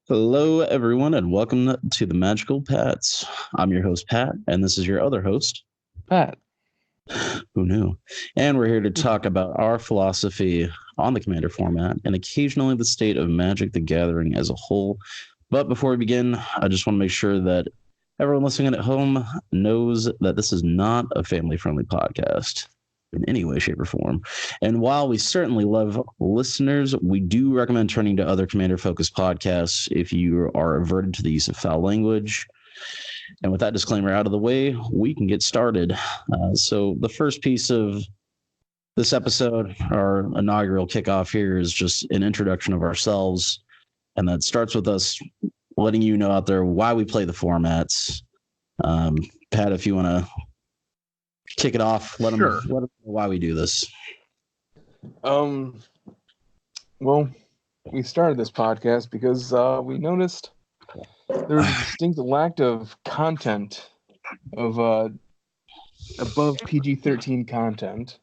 Hello, everyone, and welcome to the Magical Pats. I'm your host, Pat, and this is your other host. Pat. Who knew? And we're here to talk about our philosophy on the Commander format and occasionally the state of Magic the Gathering as a whole. But before we begin, I just want to make sure that everyone listening at home knows that this is not a family-friendly podcast in any way, shape, or form. And while we certainly love listeners, we do recommend turning to other Commander-focused podcasts if you are averted to the use of foul language. And with that disclaimer out of the way, we can get started. So the first piece of this episode, our inaugural kickoff here, is just an introduction of ourselves. And that starts with us letting you know out there why we play the formats. Pat, if you want to kick it off, let them know why we do this. Well, we started this podcast because we noticed there was a distinct lack of content of above PG-13 content,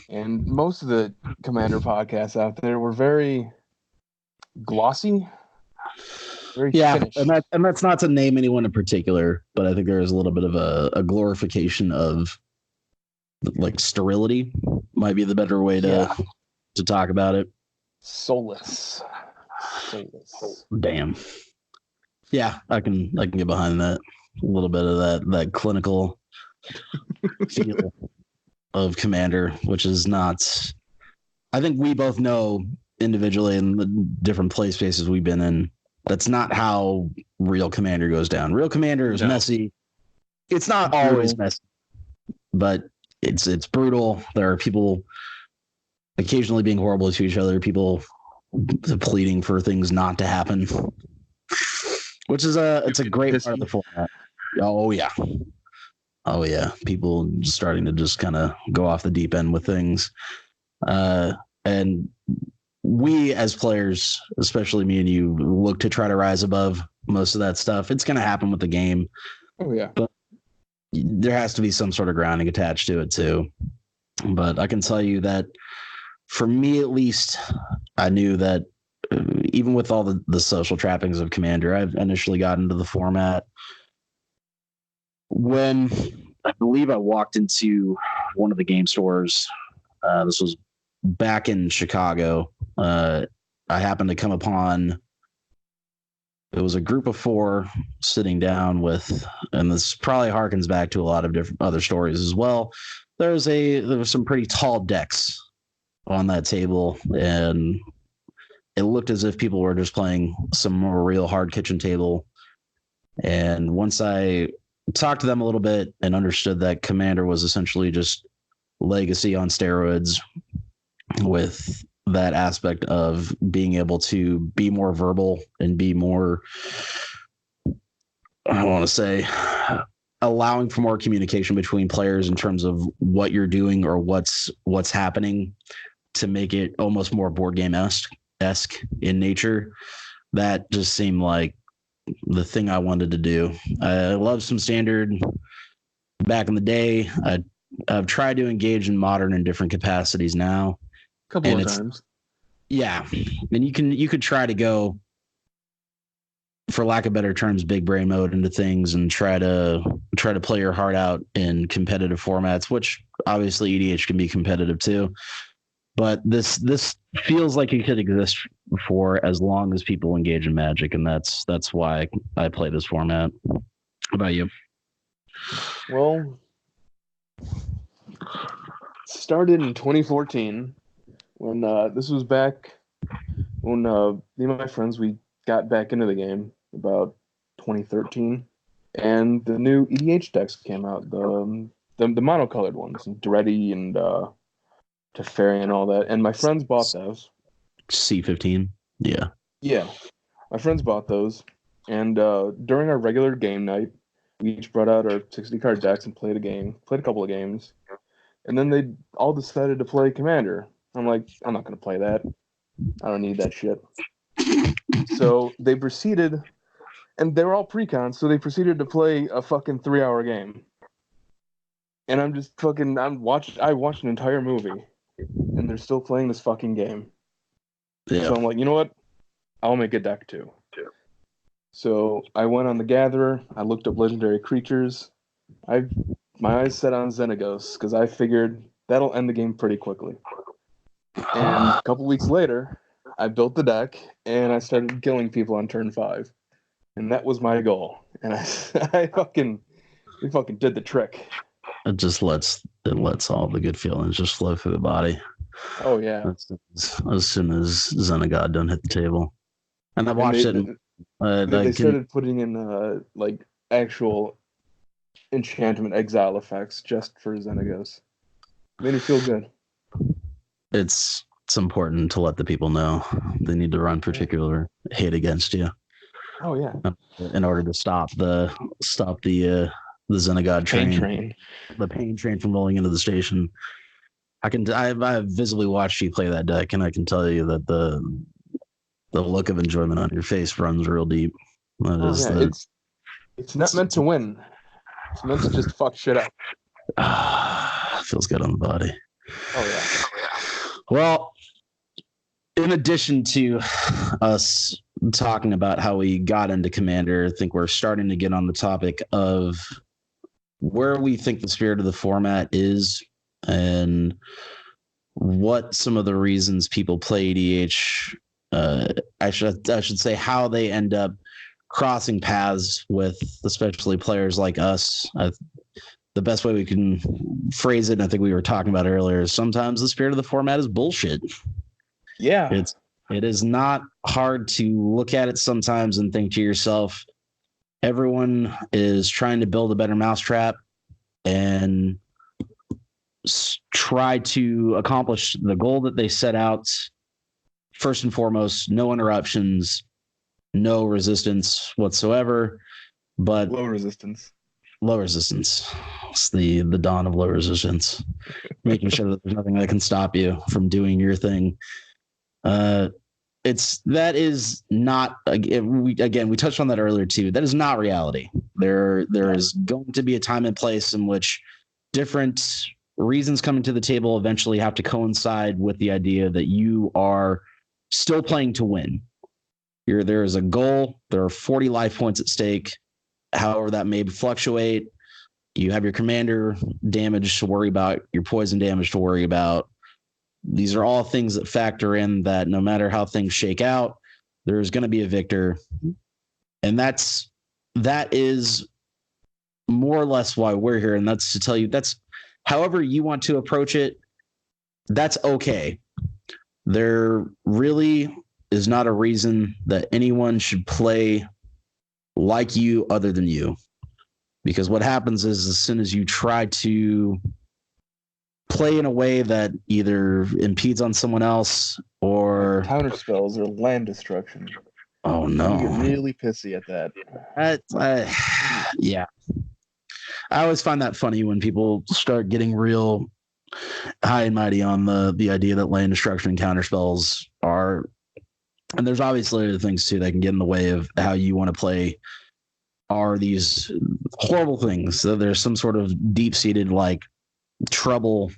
and most of the Commander podcasts out there were very glossy, very finished. And that's not to name anyone in particular, but I think there is a little bit of a glorification of like sterility might be the better way to talk about it. Soulless. Damn. Yeah, I can get behind that. A little bit of that clinical feel of Commander, which is not. I think we both know individually in the different play spaces we've been in, that's not how real Commander goes down. Real Commander is messy. It's not always messy, but it's brutal. There are people occasionally being horrible to each other, people pleading for things not to happen, which is it's a great part of the format. Oh yeah, people just starting to just kind of go off the deep end with things, and we as players, especially me and you, look to try to rise above most of that stuff. It's going to happen with the game. Oh yeah, but there has to be some sort of grounding attached to it too. But I can tell you that for me, at least, I knew that even with all the social trappings of Commander, I've initially got into the format when I believe I walked into one of the game stores. This was back in Chicago. I happened to come upon, it was a group of 4 sitting down with, and this probably harkens back to a lot of different other stories as well. There was some pretty tall decks on that table, and it looked as if people were just playing some more real hard kitchen table. And once I talked to them a little bit and understood that Commander was essentially just Legacy on steroids, with that aspect of being able to be more verbal and be more, I want to say, allowing for more communication between players in terms of what you're doing or what's happening, to make it almost more board game esque in nature. That just seemed like the thing I wanted to do. I love some Standard back in the day. I've tried to engage in Modern in different capacities now. Couple of times. Yeah, and you could try to go, for lack of better terms, big brain mode into things and try to play your heart out in competitive formats, which obviously EDH can be competitive too. But this feels like it could exist for as long as people engage in Magic, and that's why I play this format. How about you? Well, started in 2014 when this was back when me and my friends, we got back into the game about 2013, and the new EDH decks came out, the monocolored ones, Duretti and Teferi and all that, and my friends bought those. C15? Yeah, my friends bought those, and during our regular game night, we each brought out our 60-card decks and played a couple of games, and then they all decided to play Commander. I'm like, I'm not going to play that. I don't need that shit. So they proceeded, and they were all pre-cons, so they proceeded to play a fucking 3-hour game. And I'm just fucking, I watched an entire movie, and they're still playing this fucking game. Yeah. So I'm like, you know what? I'll make a deck too. So I went on the Gatherer. I looked up legendary creatures. I've my eyes set on Xenagos because I figured that'll end the game pretty quickly. And a couple weeks later, I built the deck and I started killing people on turn 5, and that was my goal. And we fucking did the trick. It lets all the good feelings just flow through the body. Oh yeah. As soon as Xenagod done hit the table, and I watched it. They started putting in like actual enchantment exile effects just for Xenagos. Made me feel good. It's important to let the people know they need to run particular hate against you. Oh yeah. In order to stop the Xenagod train, the pain train from rolling into the station. I've visibly watched you play that deck, and I can tell you that the look of enjoyment on your face runs real deep. It's not meant to win. It's meant to just fuck shit up. Feels good on the body. Oh yeah. Well, in addition to us talking about how we got into Commander, I think we're starting to get on the topic of where we think the spirit of the format is and what some of the reasons people play EDH. I should say how they end up crossing paths with especially players like us. The best way we can phrase it, and I think we were talking about it earlier, is sometimes the spirit of the format is bullshit. Yeah. It is not hard to look at it sometimes and think to yourself, everyone is trying to build a better mousetrap and try to accomplish the goal that they set out. First and foremost, no interruptions, no resistance whatsoever, but low resistance. It's the dawn of low resistance, making sure that there's nothing that can stop you from doing your thing. That is not, we touched on that earlier too. That is not reality. There is going to be a time and place in which different reasons coming to the table eventually have to coincide with the idea that you are still playing to win. There is a goal. There are 40 life points at stake. However that may fluctuate. You have your commander damage to worry about, your poison damage to worry about. These are all things that factor in that no matter how things shake out, there's going to be a victor. And that is more or less why we're here. And that's to tell you, that's however you want to approach it, that's okay. There really is not a reason that anyone should play like you other than you. Because what happens is as soon as you try to play in a way that either impedes on someone else or counter spells or land destruction. Oh no. You get really pissy at that. Yeah. I always find that funny when people start getting real high and mighty on the idea that land destruction and counter spells are, and there's obviously other things too that can get in the way of how you want to play, are these horrible things. So there's some sort of deep-seated like troubled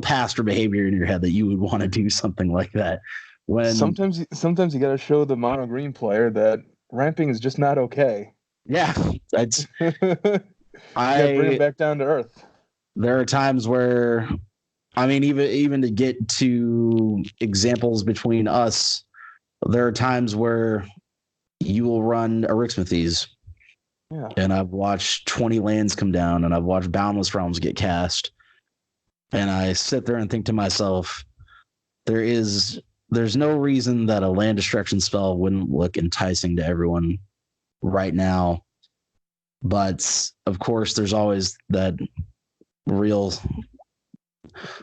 past or behavior in your head that you would want to do something like that. When sometimes you got to show the mono green player that ramping is just not okay. Yeah, that's you gotta bring it back down to earth. There are times where, I mean, even to get to examples between us, there are times where you will run Arixmathes. Yeah. And I've watched 20 lands come down, and I've watched Boundless Realms get cast. And I sit there and think to myself, there's no reason that a land destruction spell wouldn't look enticing to everyone right now. But of course, there's always that real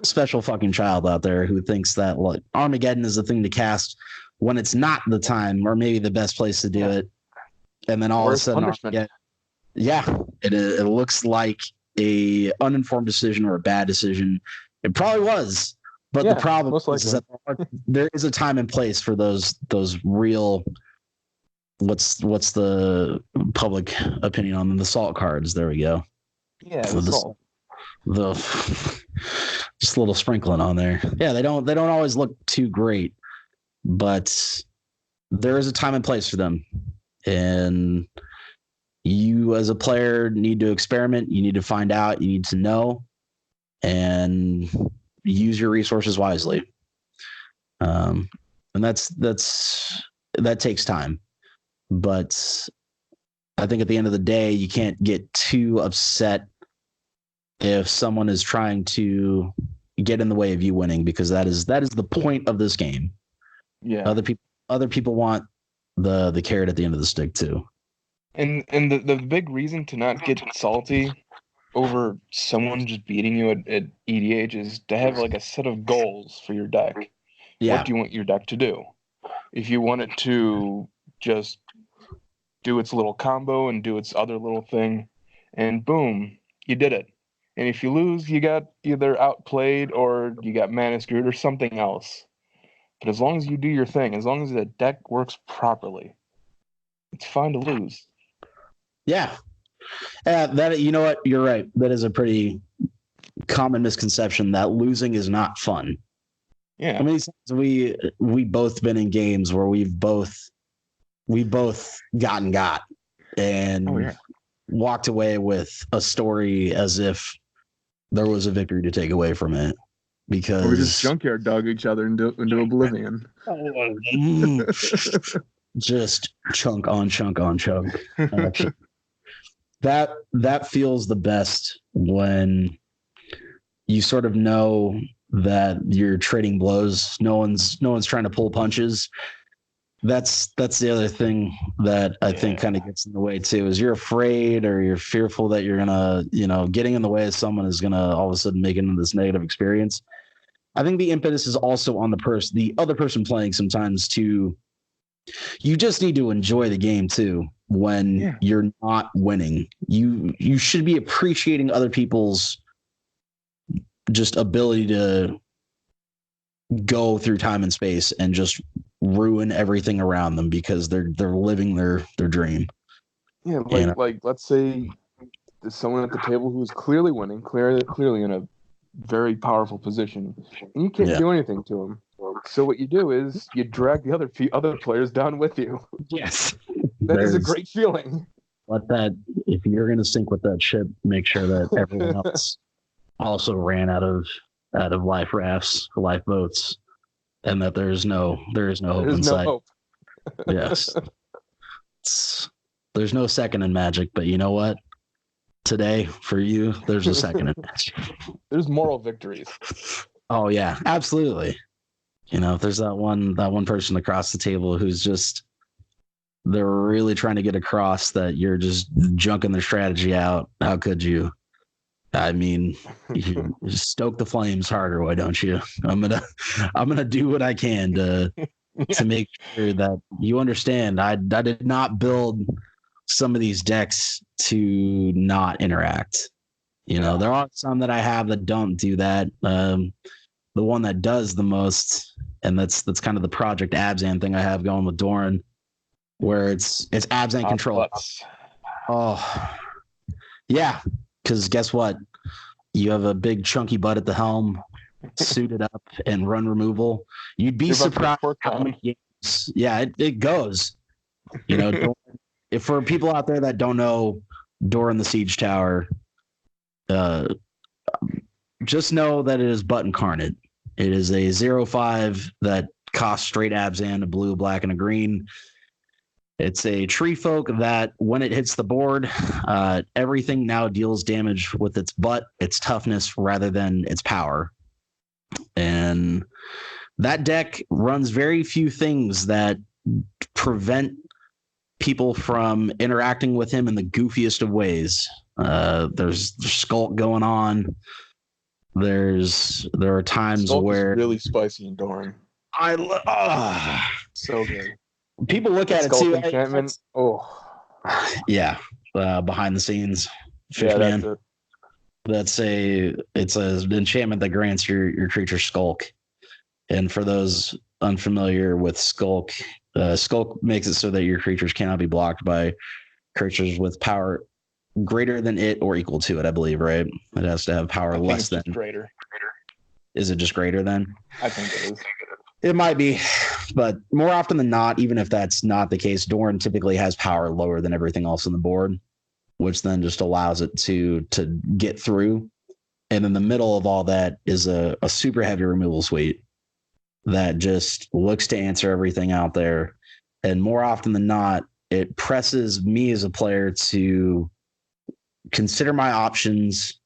special fucking child out there who thinks that like Armageddon is the thing to cast when it's not the time or maybe the best place to do it. And then all of a sudden, it looks like a uninformed decision or a bad decision. It probably was, but the problem is that there is a time and place for those real. What's the public opinion on them? The salt cards. There we go. Yeah, the just a little sprinkling on there. Yeah, they don't always look too great, but there is a time and place for them. And you as a player need to experiment. You need to find out. You need to know and use your resources wisely. And that takes time. But I think at the end of the day, you can't get too upset if someone is trying to get in the way of you winning, because that is the point of this game. Yeah. Other people want the carrot at the end of the stick too. And the big reason to not get salty over someone just beating you at EDH is to have like a set of goals for your deck. Yeah. What do you want your deck to do? If you want it to just do its little combo and do its other little thing, and boom, you did it. And if you lose, you got either outplayed or you got mana screwed or something else. But as long as you do your thing, as long as the deck works properly, it's fine to lose. Yeah. That, you know what? You're right. That is a pretty common misconception that losing is not fun. Yeah. I mean, we both been in games where we've both gotten and walked away with a story as if there was a victory to take away from it, because we just junkyard dog each other into oblivion. Just chunk on chunk on chunk. That feels the best when you sort of know that you're trading blows. No one's trying to pull punches. That's the other thing that I think kind of gets in the way too, is you're afraid or you're fearful that you're gonna, getting in the way of someone is gonna all of a sudden make it into this negative experience. I think the impetus is also on the other person playing sometimes too. You just need to enjoy the game too when you're not winning. You should be appreciating other people's just ability to go through time and space and just ruin everything around them because they're living their dream. Yeah, like let's say there's someone at the table who's clearly winning, clearly in a very powerful position, and you can't do anything to them. So what you do is you drag the other players down with you. Yes, that is a great feeling. If you're going to sink with that ship, make sure that everyone else also ran out of life rafts, lifeboats, and that there is no hope inside. Hope. Yes, there's no second in Magic, but you know what? Today, for you, there's a second in Magic. There's moral victories. Oh yeah, absolutely. If there's that one person across the table who's just, they're really trying to get across that you're just junking their strategy out, how could you? I mean, you stoke the flames harder, why don't you? I'm gonna do what I can to make sure that you understand. I did not build some of these decks to not interact. There are some that I have that don't do that. The one that does the most, and that's kind of the Project Abzan thing I have going with Doran, where it's Abzan control. Oh, yeah. Because guess what? You have a big chunky butt at the helm, suited up, and run removal. You'd be surprised how many games. Yeah, it goes. If for people out there that don't know Doran the Siege Tower, just know that it is butt incarnate. It is a 0/5 that costs straight Abzan, a blue, black, and a green. It's a tree folk that when it hits the board, everything now deals damage with its butt, its toughness, rather than its power. And that deck runs very few things that prevent people from interacting with him in the goofiest of ways. There's Skulk going on. There are times Skulk where is really spicy in Doran. So good. People look at it too. Enchantment. Yeah, behind the scenes. Man. It's an enchantment that grants your creature Skulk. And for those unfamiliar with Skulk, Skulk makes it so that your creatures cannot be blocked by creatures with power greater than it or equal to it, I believe, right? It has to have power less than. Greater. Is it just greater than? I think it is. It might be. But more often than not, even if that's not the case, Doran typically has power lower than everything else on the board, which then just allows it to get through. And in the middle of all that is a super heavy removal suite that just looks to answer everything out there. And more often than not, it presses me as a player to consider my options,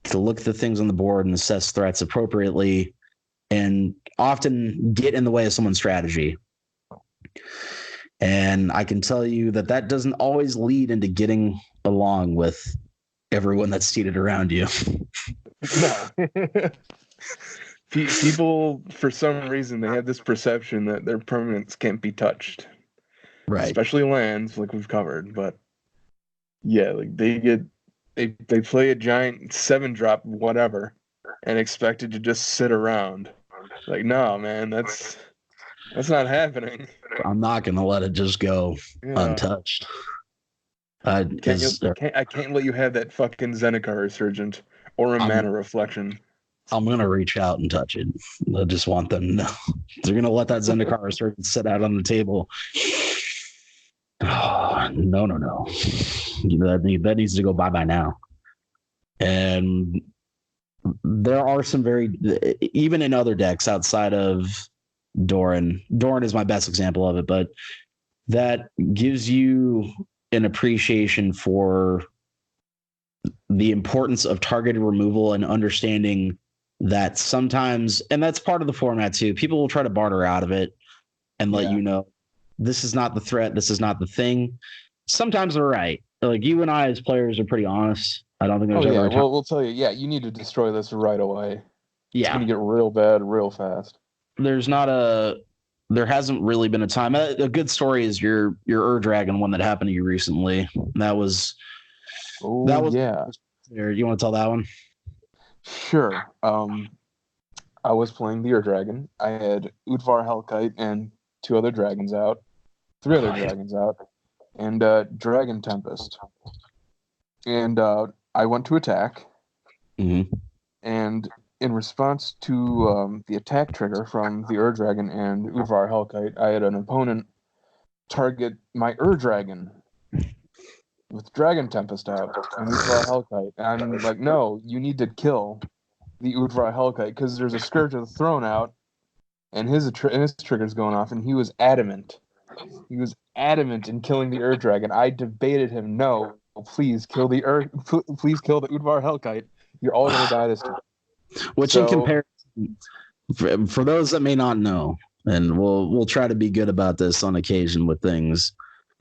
to look at the things on the board and assess threats appropriately, and often get in the way of someone's strategy. And I can tell you that doesn't always lead into getting along with everyone that's seated around you. No. People, for some reason, they have this perception that their permanents can't be touched. Right. Especially lands, like we've covered. But yeah, like they play a giant 7-drop whatever and expect it to just sit around. Like, no, man, that's not happening. I'm not gonna let it just go untouched. I can't let you have that fucking Zendikar Resurgent or a Mana Reflection. I'm gonna reach out and touch it. I just want them to know. They're gonna let that Zendikar Resurgent sit out on the table. Oh, no. That needs to go bye now. And there are some even in other decks outside of Doran is my best example of it, but that gives you an appreciation for the importance of targeted removal and understanding that sometimes, and that's part of the format too, people will try to barter out of it and let you know this is not the threat, this is not the thing. Sometimes they're right. Like, you and I as players are pretty honest. I don't think there's ever a time. Well, we'll tell you, you need to destroy this right away. Yeah. It's going to get real bad real fast. There hasn't really been a time. A good story is your Dragon one that happened to you recently. That was you want to tell that one? Sure. I was playing the Dragon. I had Utvar Hellkite and 3 other dragons out, and Dragon Tempest. And I went to attack, and in response to the attack trigger from the Dragon and Utvar Hellkite, I had an opponent target my Dragon with Dragon Tempest out and Utvar Hellkite. And I'm like, no, you need to kill the Utvar Hellkite because there's a Scourge of the Throne out, and his trigger's going off, and he was adamant. He was adamant in killing the Dragon. I debated him. No, please kill the Utvar Hellkite. You're all gonna die this time. Which, in comparison, for those that may not know, and we'll try to be good about this on occasion with things.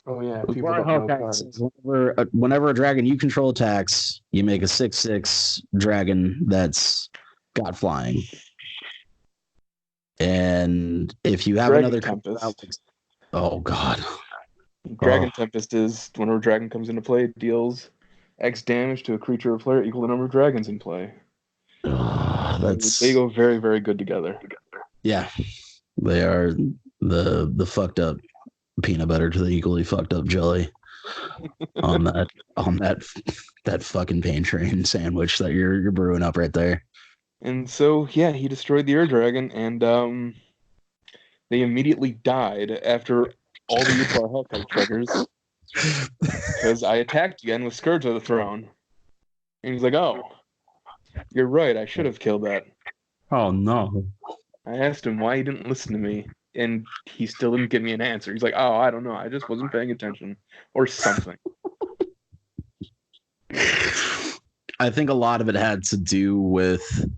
Oh yeah, people don't know. Whenever a dragon you control attacks, you make a 6/6 dragon that's got flying. And if you have another Tempest. Oh god. Dragon Tempest is whenever a dragon comes into play, it deals X damage to a creature or player equal to the number of dragons in play. They go very, very good together. Yeah. They are the fucked up peanut butter to the equally fucked up jelly on that fucking pain train sandwich that you're brewing up right there. And so he destroyed the Dragon, and they immediately died after all the Utvar Hellkite triggers because I attacked again with Scourge of the Throne, and he's like, "Oh, you're right. I should have killed that." Oh no! I asked him why he didn't listen to me, and he still didn't give me an answer. He's like, "Oh, I don't know. I just wasn't paying attention, or something." I think a lot of it had to do with,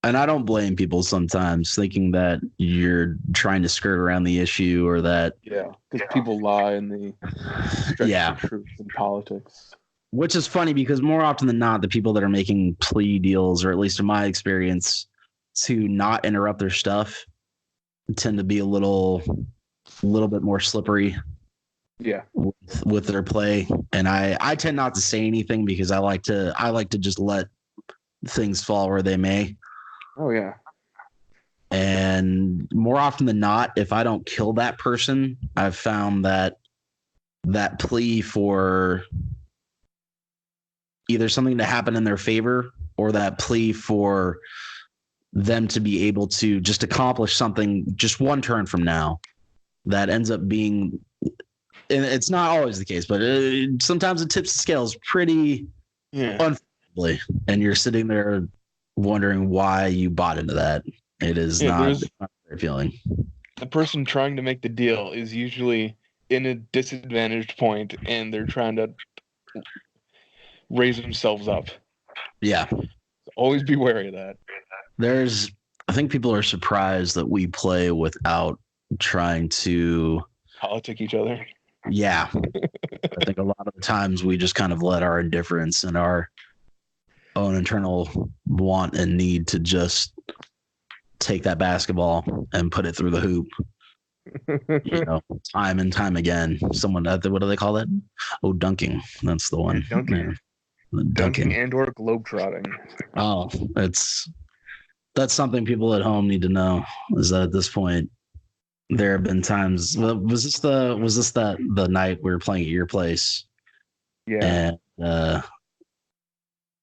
and I don't blame people sometimes thinking that you're trying to skirt around the issue or that. Yeah, because people lie in the truth in politics. Which is funny because more often than not, the people that are making plea deals, or at least in my experience, to not interrupt their stuff tend to be a little bit more slippery. Yeah. With their play. And I tend not to say anything because I like to just let things fall where they may. Oh yeah. And more often than not, if I don't kill that person, I've found that plea for either something to happen in their favor or that plea for them to be able to just accomplish something just one turn from now that ends up being, and it's not always the case, but sometimes it tips the scales pretty unfavorably, and you're sitting there wondering why you bought into that. It is not a very feeling. The person trying to make the deal is usually in a disadvantaged point, and they're trying to raise themselves up. Yeah. Always be wary of that. I think people are surprised that we play without trying to politic each other. Yeah. I think a lot of the times we just kind of let our indifference and our own internal want and need to just take that basketball and put it through the hoop. Time and time again. Someone, what do they call that? Oh, dunking. That's the one. Dunking. Dunking and or globetrotting. Oh, that's something people at home need to know, is that at this point there have been times. Was this the night we were playing at your place? Yeah. And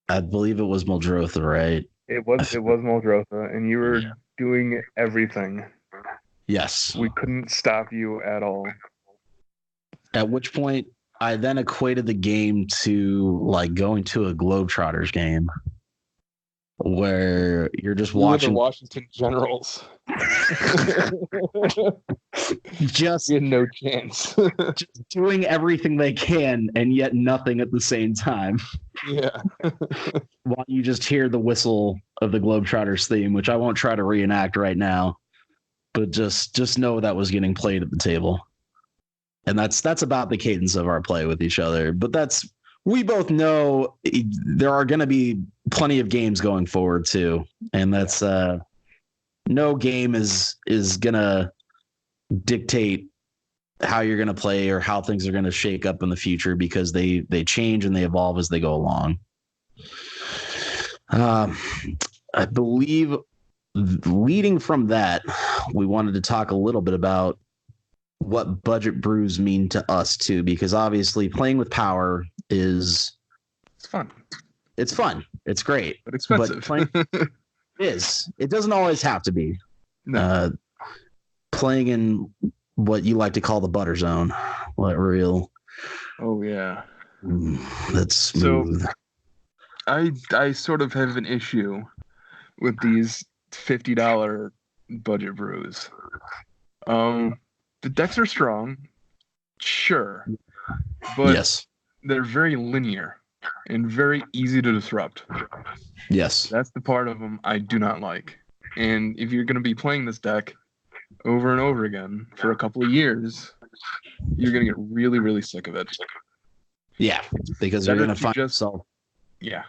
I believe it was Muldrotha, right? It was Muldrotha, and you were doing everything. Yes. We couldn't stop you at all. At which point I then equated the game to like going to a Globetrotters game where you're just watching the Washington Generals. just you had no chance. just doing everything they can and yet nothing at the same time. Yeah. While you just hear the whistle of the Globetrotters theme, which I won't try to reenact right now, but just know that was getting played at the table. And that's about the cadence of our play with each other. But we both know there are going to be plenty of games going forward too. And that's no game is going to dictate how you're going to play or how things are going to shake up in the future, because they change and they evolve as they go along. I believe leading from that, we wanted to talk a little bit about what budget brews mean to us too, because obviously playing with power it's fun. It's great, but expensive. But it doesn't always have to be. No. Playing in what you like to call the butter zone, oh yeah, that's smooth. So I sort of have an issue with these $50 budget brews. The decks are strong, sure, but yes, they're very linear and very easy to disrupt. Yes. That's the part of them I do not like. And if you're going to be playing this deck over and over again for a couple of years, you're going to get really, really sick of it. Yeah, because you're going to find yourself. Yeah.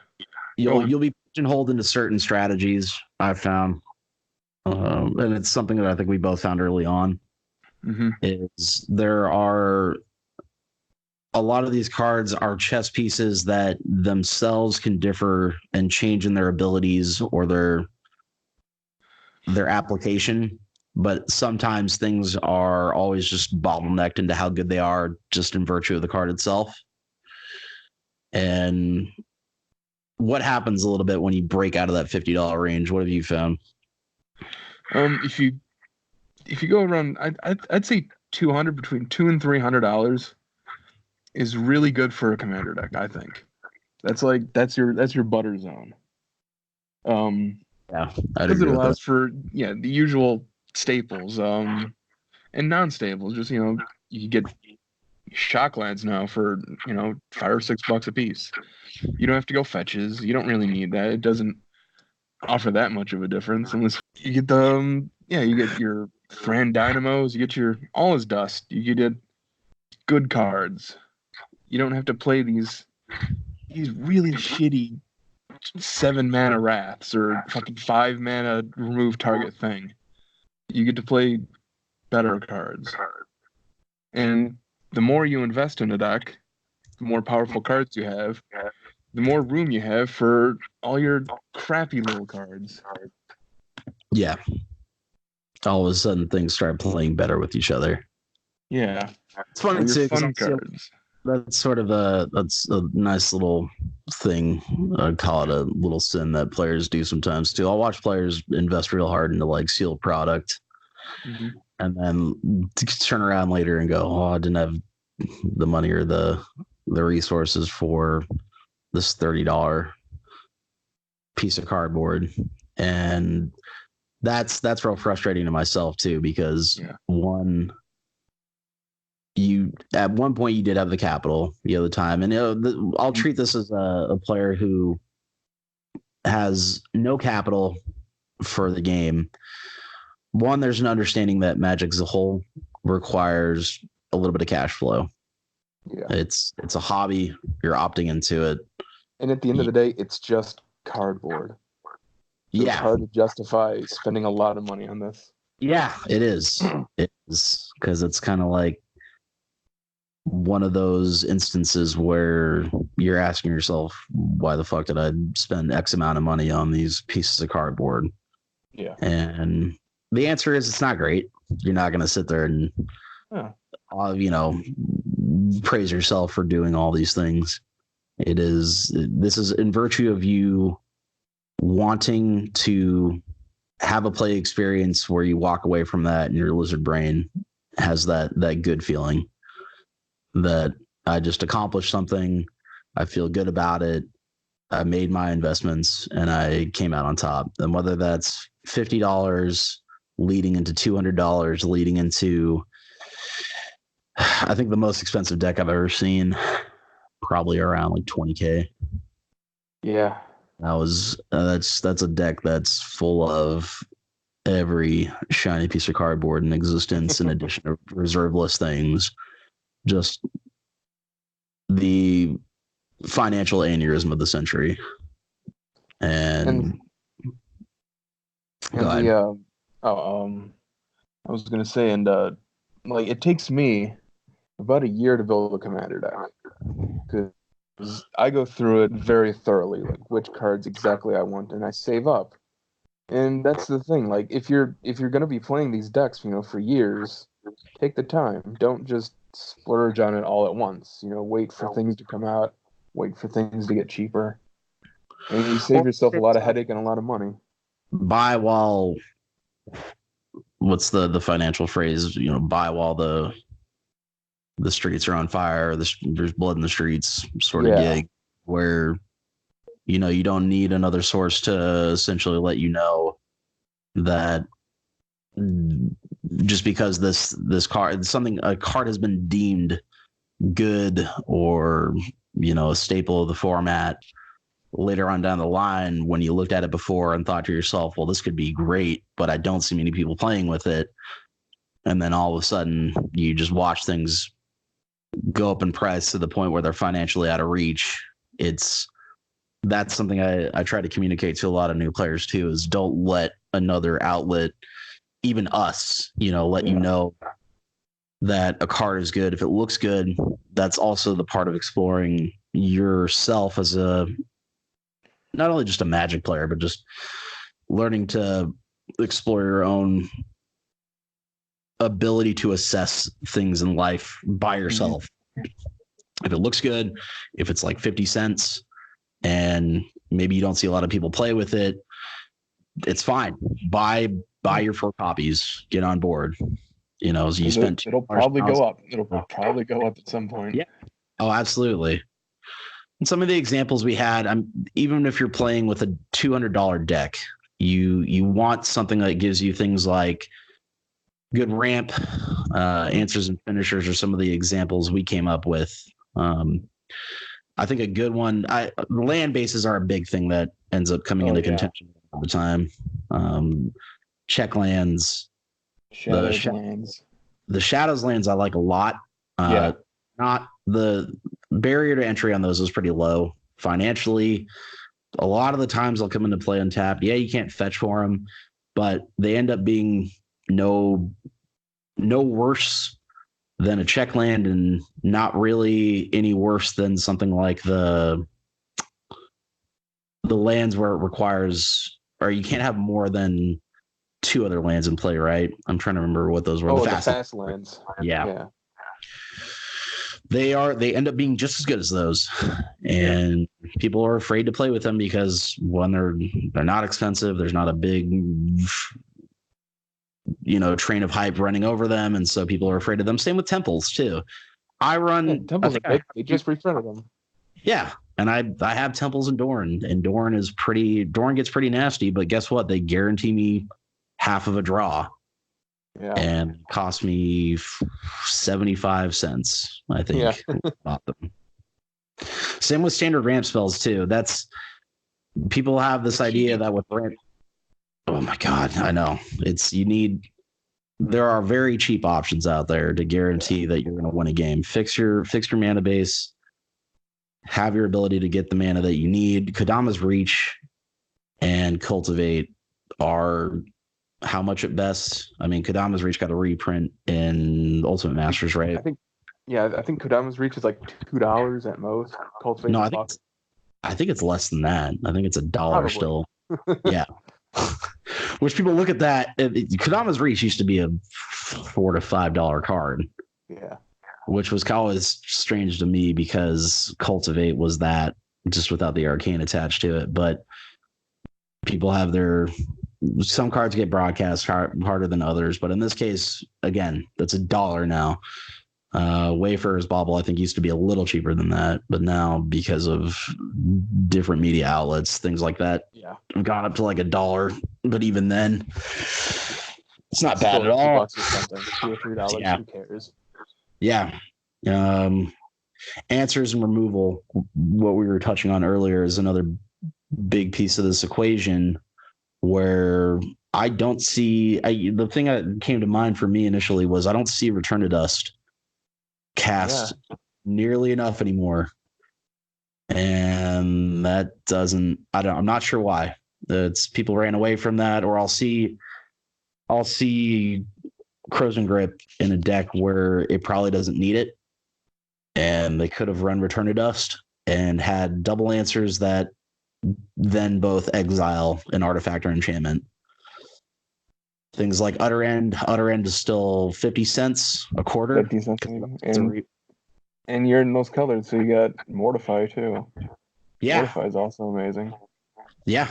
You'll be pigeonholed into certain strategies, I've found. And it's something that I think we both found early on. Mm-hmm. Is there are a lot of these cards are chess pieces that themselves can differ and change in their abilities or their application, but sometimes things are always just bottlenecked into how good they are just in virtue of the card itself. And what happens a little bit when you break out of that $50 range? What have you found? If you go around, I'd say between $200 and $300 is really good for a commander deck. I think that's your butter zone. Yeah, because it allows for the usual staples, and non-staples. Just you get Shocklands now for $5 or $6 a piece. You don't have to go fetches. You don't really need that. It doesn't offer that much of a difference unless you get you get your Thran Dynamos, you get your All Is Dust, you get good cards. You don't have to play these really shitty 7-mana Wraths or fucking 5-mana remove target thing. You get to play better cards. And the more you invest in a deck, the more powerful cards you have, the more room you have for all your crappy little cards. Yeah. All of a sudden things start playing better with each other. Yeah. It's funny too. Fun cards. that's sort of that's a nice little thing. I'd call it a little sin that players do sometimes too. I'll watch players invest real hard into like sealed product Mhm. and then turn around later and go, oh, I didn't have the money or the resources for this $30 piece of cardboard. And that's real frustrating to myself too, because Yeah. you at one point you did have the capital, you have the time, and I'll treat this as a player who has no capital for the game. One, there's an understanding that Magic as a whole requires a little bit of cash flow. Yeah. It's a hobby. You're opting into it. And at the end of the day, it's just cardboard. So Yeah. It's hard to justify spending a lot of money on this. Yeah, it is. It is, because it's kind of like one of those instances where you're asking yourself, why the fuck did I spend X amount of money on these pieces of cardboard? Yeah. And the answer is it's not great. You're not going to sit there and, praise yourself for doing all these things. This is in virtue of you wanting to have a play experience where you walk away from that and your lizard brain has that good feeling that I just accomplished something. I feel good about it. I made my investments and I came out on top. And whether that's $50 leading into $200, leading into, I think the most expensive deck I've ever seen, probably around like 20K. Yeah. That's a deck that's full of every shiny piece of cardboard in existence, in addition to reserve list things. Just the financial aneurysm of the century. And go ahead. I was gonna say, like it takes me about a year to build a commander deck because I go through it very thoroughly, like which cards exactly I want, and I save up. And that's the thing, like if you're gonna be playing these decks, for years, take the time. Don't just splurge on it all at once. Wait for things to come out, wait for things to get cheaper, and you save yourself a lot of headache and a lot of money. Buy while, what's the financial phrase? Buy while the streets are on fire. There's blood in the streets, sort of gig, where you don't need another source to essentially let you know that just because this card, a card has been deemed good or a staple of the format, later on down the line, when you looked at it before and thought to yourself, well, this could be great, but I don't see many people playing with it, and then all of a sudden you just watch things go up in price to the point where they're financially out of reach. That's something I try to communicate to a lot of new players too, is don't let another outlet, even us, let you know that a card is good. If it looks good, that's also the part of exploring yourself as not only just a Magic player, but just learning to explore your own ability to assess things in life by yourself. If it looks good, if it's like 50 cents and maybe you don't see a lot of people play with it, it's fine. Buy your 4 copies, get on board. You spent it'll probably go up. It'll probably go up at some point. Yeah. Oh, absolutely. And some of the examples we had, even if you're playing with a $200 deck, you want something that gives you things like good ramp, answers and finishers are some of the examples we came up with. I think a good one, land bases are a big thing that ends up coming into contention all the time. Check lands. Lands. The Shadows lands I like a lot. Not the barrier to entry on those is pretty low financially. A lot of the times they'll come into play untapped. Yeah, you can't fetch for them, but they end up being no worse than a check land, and not really any worse than something like the lands where it requires, or you can't have more than 2 other lands in play, right? I'm trying to remember what those were. The fast lands. Yeah. they end up being just as good as those, and people are afraid to play with them because one, they're not expensive. There's not a big train of hype running over them, and so people are afraid of them. Same with temples too. Temples are big. They just reprinted them. Yeah, and I have temples in Dorn, and Dorn gets pretty nasty, but guess what? They guarantee me half of a draw. Yeah. And cost me 75 cents, I think. Yeah. Bought them. Same with standard ramp spells too. People have this idea that with ramp. Oh my god, I know. There are very cheap options out there to guarantee that you're going to win a game. Fix your mana base. Have your ability to get the mana that you need. Kodama's Reach and Cultivate are how much at best? I mean, Kodama's Reach got a reprint in Ultimate Masters, right? I think Kodama's Reach is like $2 at most. Cultivate. No, I think it's less than that. I think it's $1 still. Yeah. Which people look at that. Kodama's Reach used to be a $4 to $5 card. Yeah. Which was always strange to me because Cultivate was that just without the arcane attached to it. But people have some cards get broadcast harder than others. But in this case, again, that's $1 now. Wayfarer's Bauble, I think, used to be a little cheaper than that. But now, because of different media outlets, things like that, have gone up to like $1. But even then, it's not bad at all. $2 or $3. Yeah. Who cares? Yeah. Answers and removal, what we were touching on earlier, is another big piece of this equation where I don't see the thing that came to mind for me initially was I don't see Return to Dust cast nearly enough anymore. And that I'm not sure why. It's people ran away from that, or I'll see Crows and Grip in a deck where it probably doesn't need it, and they could have run Return to Dust and had double answers that then both exile an artifact or enchantment. Things like Utter End is still 50 cents a quarter. 50 cents. And you're in those colors, so you got Mortify too. Yeah. Mortify is also amazing. Yeah.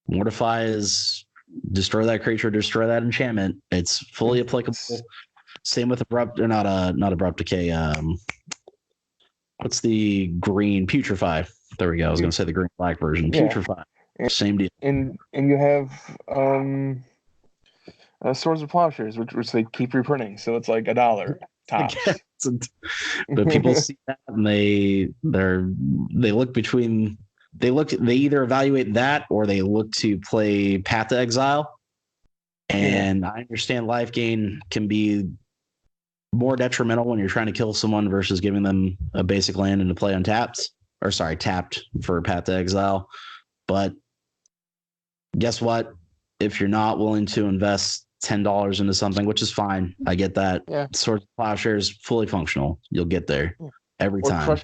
Mortify is destroy that creature, destroy that enchantment. It's fully applicable. Same with Abrupt Decay. What's the green? Putrefy. There we go. I was going to say the green black version. Putrefy. Same deal. And you have Swords of Plowshares, which they keep reprinting, so it's like $1 tops. But people see that and they either evaluate that or they look to play Path to Exile. And I understand life gain can be more detrimental when you're trying to kill someone versus giving them a basic land and to play tapped for Path to Exile. But guess what? If you're not willing to invest $10 into something, which is fine, I get that. Yeah. Swords of Plowshares fully fully You'll get there every time.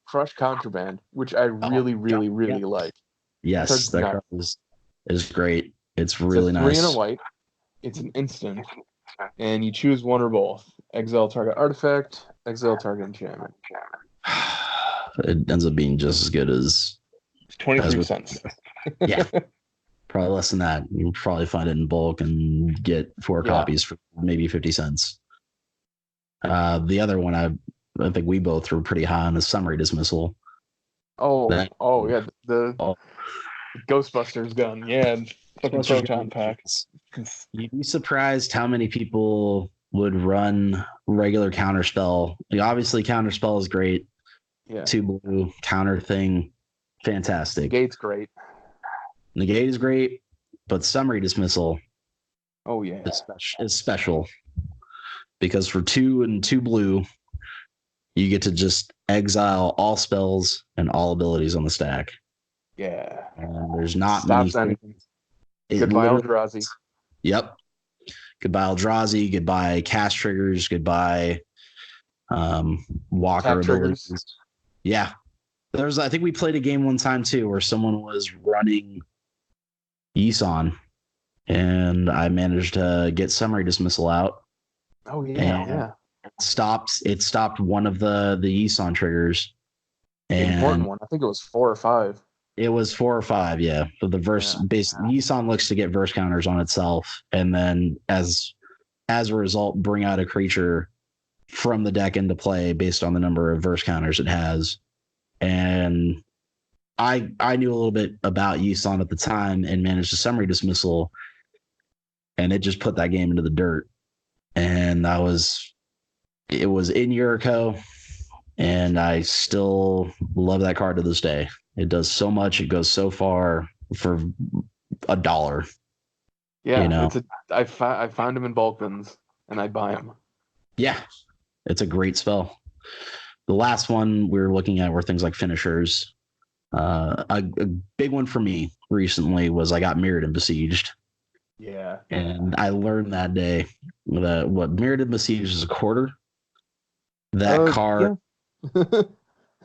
Crush Contraband, which I really like. Yes, that card is great. It's really nice. 3 and a white. It's an instant, and you choose one or both. Exile target artifact, exile target enchantment. It ends up being just as good as 23 cents. Yeah. Probably less than that. You'll probably find it in bulk and get 4 copies for maybe 50 cents. The other one I think we both were pretty high on is Summary Dismissal. The Ghostbusters gun. Yeah, fucking Proton pack. You'd be surprised how many people would run regular Counterspell. Like, obviously, Counterspell is great. Yeah. 2 blue counter thing, fantastic. Negate's great. Negate is great, but Summary Dismissal. Oh yeah, is special because for 2 and 2 blue, you get to just exile all spells and all abilities on the stack. Yeah, and there's not stops many. Anything. Goodbye Eldrazi. Yep. Goodbye Eldrazi. Goodbye cast triggers. Goodbye Walker abilities. Triggers. Yeah. I think we played a game one time too where someone was running Yisan, and I managed to get Summary Dismissal out. Oh yeah, stopped one of the Yisan triggers, The important and one. I think it was 4 or 5. it was 4 or 5. Yeah, but the verse Yisan looks to get verse counters on itself, and then as a result, bring out a creature from the deck into play based on the number of verse counters it has. And I knew a little bit about Yisan at the time and managed a summary dismissal, and it just put that game into the dirt. And it was in Yuriko, and I still love that card to this day. It does so much. It goes so far for $1. Yeah, you know? I found him in bulk bins, and I buy him. Yeah, it's a great spell. The last one we were looking at were things like finishers. A big one for me recently was I got Mirrored and Besieged. Yeah. And I learned that day that what Mirrored and Besieged is a quarter. That card, yeah.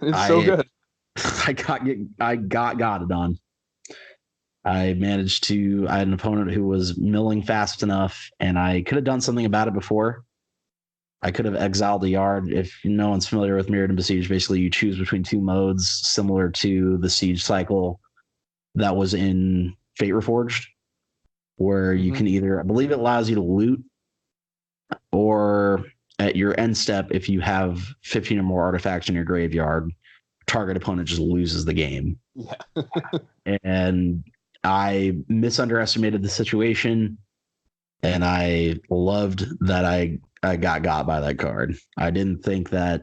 It's so good. I got it on. I managed to. I had an opponent who was milling fast enough, and I could have done something about it before. I could have exiled a yard. If no one's familiar with Mirrored and Besieged, basically you choose between two modes similar to the siege cycle that was in Fate Reforged, where you can either, I believe it allows you to loot, or at your end step, if you have 15 or more artifacts in your graveyard, target opponent just loses the game. Yeah. And I misunderestimated the situation, and I loved that I got by that card. I didn't think that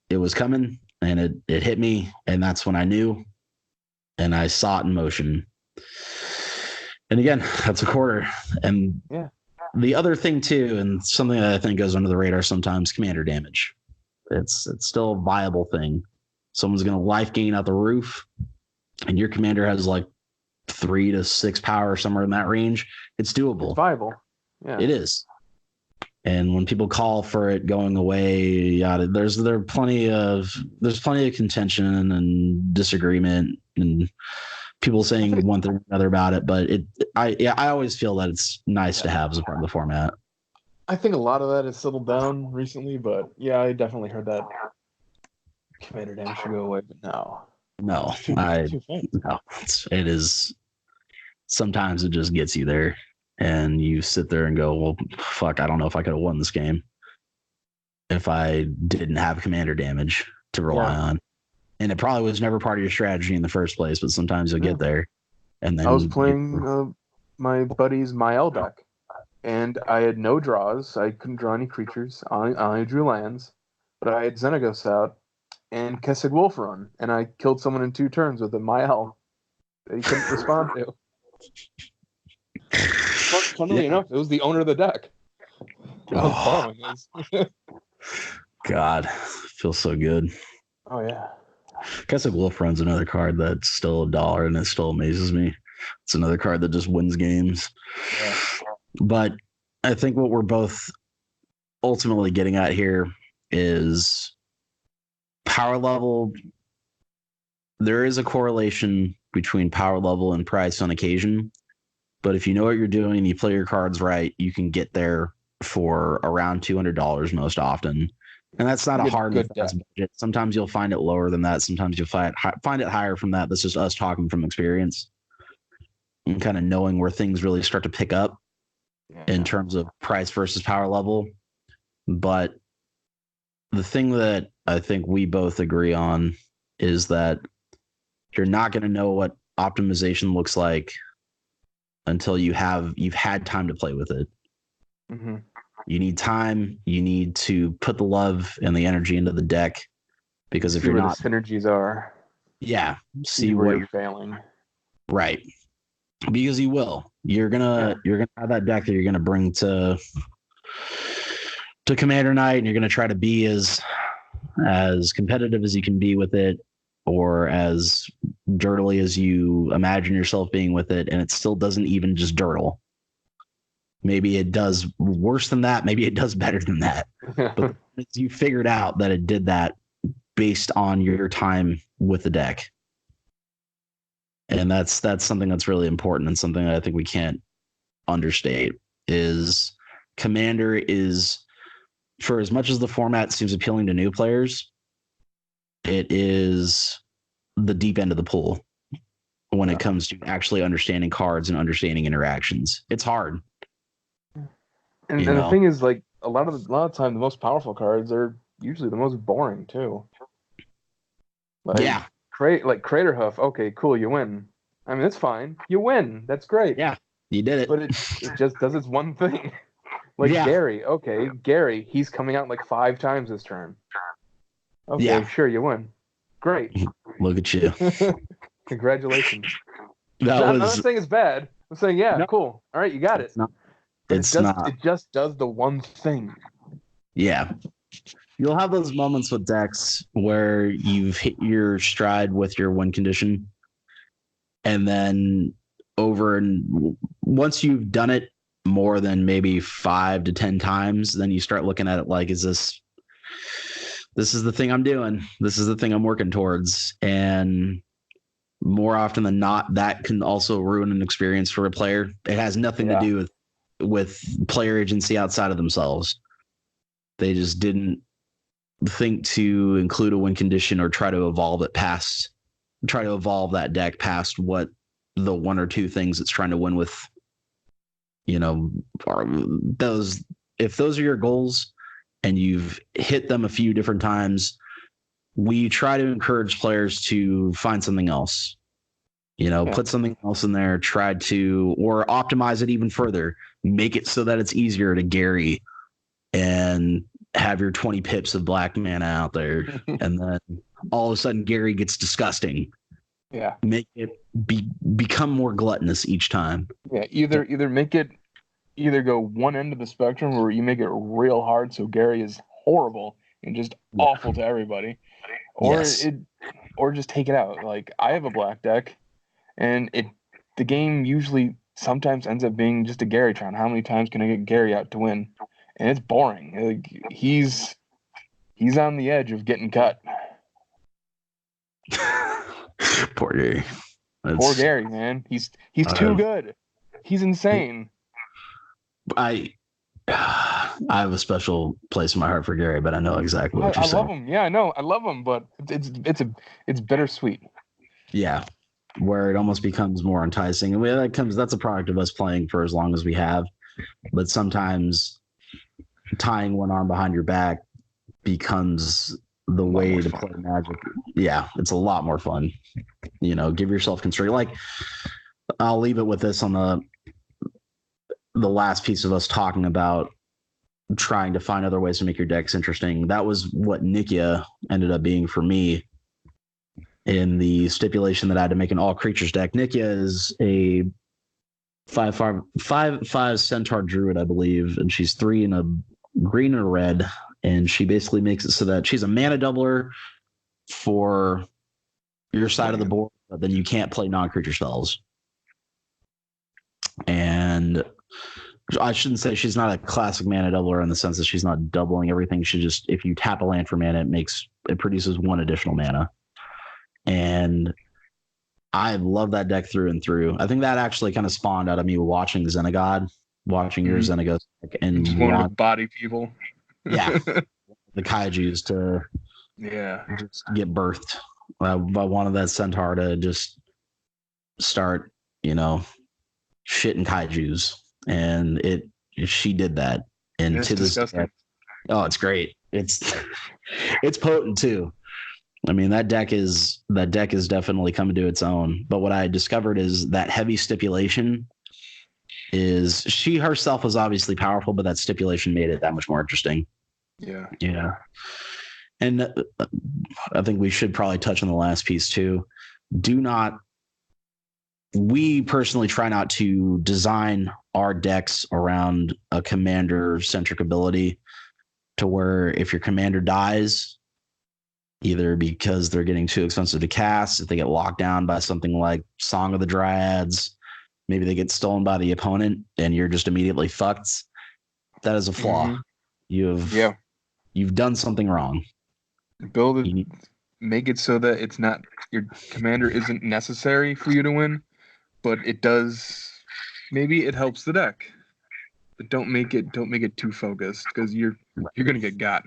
it was coming, and it hit me, and that's when I knew, and I saw it in motion. And again, that's a quarter. And yeah, the other thing too, and something that I think goes under the radar sometimes, commander damage. It's still a viable thing. Someone's going to life gain out the roof, and your commander has like 3 to 6 power, somewhere in that range. It's doable. It's viable. Yeah, it is. And when people call for it going away, there's plenty of contention and disagreement and people saying one thing or another about it. But I always feel that it's nice to have as a part of the format. I think a lot of that has settled down recently, but yeah, I definitely heard that commander damage should go away. But no, it is. Sometimes it just gets you there. And you sit there and go, well, fuck, I don't know if I could have won this game if I didn't have commander damage to rely on. And it probably was never part of your strategy in the first place, but sometimes you'll get there. And then I was playing my buddy's Mael deck, and I had no draws. I couldn't draw any creatures. I only drew lands, but I had Xenagos out and Kessig Wolf Run, and I killed someone in 2 turns with a Mael that he couldn't respond to. Funnily enough, it was the owner of the deck. I was borrowing his. God, feels so good. Oh yeah. Kessig Wolf Run's another card that's still $1 and it still amazes me. It's another card that just wins games. Yeah. But I think what we're both ultimately getting at here is power level. There is a correlation between power level and price on occasion. But if you know what you're doing and you play your cards right, you can get there for around $200 most often. And that's not a hard budget. Sometimes you'll find it lower than that. Sometimes you'll find it higher from that. That's just us talking from experience and kind of knowing where things really start to pick up in terms of price versus power level. But the thing that I think we both agree on is that you're not going to know what optimization looks like until you've had time to play with it. Mm-hmm. You need time. You need to put the love and the energy into the deck, because if you're not, the synergies are. Yeah, see where you're failing. Right, because you will. You're gonna have that deck that you're gonna bring to Commander Night, and you're gonna try to be as competitive as you can be with it, or as dirtily as you imagine yourself being with it, and it still doesn't even just dirtle. Maybe it does worse than that. Maybe it does better than that. But you figured out that it did that based on your time with the deck. And that's something that's really important, and something that I think we can't understate is Commander is for as much as the format seems appealing to new players, it is the deep end of the pool when it comes to actually understanding cards and understanding interactions. It's hard. And the thing is, like, a lot of the time, the most powerful cards are usually the most boring too. Like, yeah, Crater Hoof. Okay, cool, you win. I mean, that's fine. You win. That's great. yeah, you did it. But it just does its one thing. Like Gary. Okay, Gary. He's coming out like 5 times this turn. Okay, sure, you win. Great. Look at you. Congratulations. I'm not saying it's bad. I'm saying, cool. All right, you got it. It just does the one thing. Yeah. You'll have those moments with decks where you've hit your stride with your win condition. And then once you've done it more than maybe 5 to 10 times, then you start looking at it like, this is the thing I'm doing. This is the thing I'm working towards. And more often than not, that can also ruin an experience for a player. It has nothing to do with player agency outside of themselves. They just didn't think to include a win condition or try to evolve that deck past what the 1 or 2 things it's trying to win with, are those. If those are your goals and you've hit them a few different times, we try to encourage players to find something else, put something else in there, try to, or optimize it even further, make it so that it's easier to Gary and have your 20 pips of black mana out there. And then all of a sudden Gary gets disgusting. Yeah. Make it become more gluttonous each time. Yeah. Either make it go one end of the spectrum where you make it real hard so Gary is horrible and just awful to everybody. Or or just take it out. Like, I have a black deck and the game usually sometimes ends up being just a Garytron. How many times can I get Gary out to win? And it's boring. Like, he's on the edge of getting cut. Poor Gary. Poor Gary, man. He's too good. He's insane. I have a special place in my heart for Gary, but I know exactly what you're saying. I love him. Yeah, I know. I love him, but it's bittersweet. Yeah, where it almost becomes more enticing. And that's a product of us playing for as long as we have. But sometimes tying one arm behind your back becomes the way to play Magic. Yeah, it's a lot more fun. Give yourself constraint. Like, I'll leave it with this on the last piece of us talking about trying to find other ways to make your decks interesting. That was what Nikia ended up being for me in the stipulation that I had to make an all creatures deck. Nikia is a 5/5 centaur druid, I believe, and she's 3 in a green and a red, and she basically makes it so that she's a mana doubler for your side of the board, but then you can't play non-creature spells. And I shouldn't say she's not a classic mana doubler in the sense that she's not doubling everything. She just, if you tap a land for mana, it produces 1 additional mana. And I love that deck through and through. I think that actually kind of spawned out of me watching Xenagod, watching your Xenagos deck, and just wanted to body people. Yeah, the kaijus to just get birthed. I wanted that centaur to just start, shitting kaijus, and she did that. And it's to this day, it's great. It's potent too. I mean, that deck is definitely coming to its own. But what I discovered is that heavy stipulation is, she herself was obviously powerful, but that stipulation made it that much more interesting. Yeah. Yeah. And I think we should probably touch on the last piece too. We personally try not to design our decks around a commander-centric ability to where if your commander dies, either because they're getting too expensive to cast, if they get locked down by something like Song of the Dryads, maybe they get stolen by the opponent and you're just immediately fucked. That is a flaw. Mm-hmm. You've done something wrong. Build it, make it so that it's not, your commander isn't necessary for you to win, but it does. Maybe it helps the deck. don't make it too focused because you're gonna get got.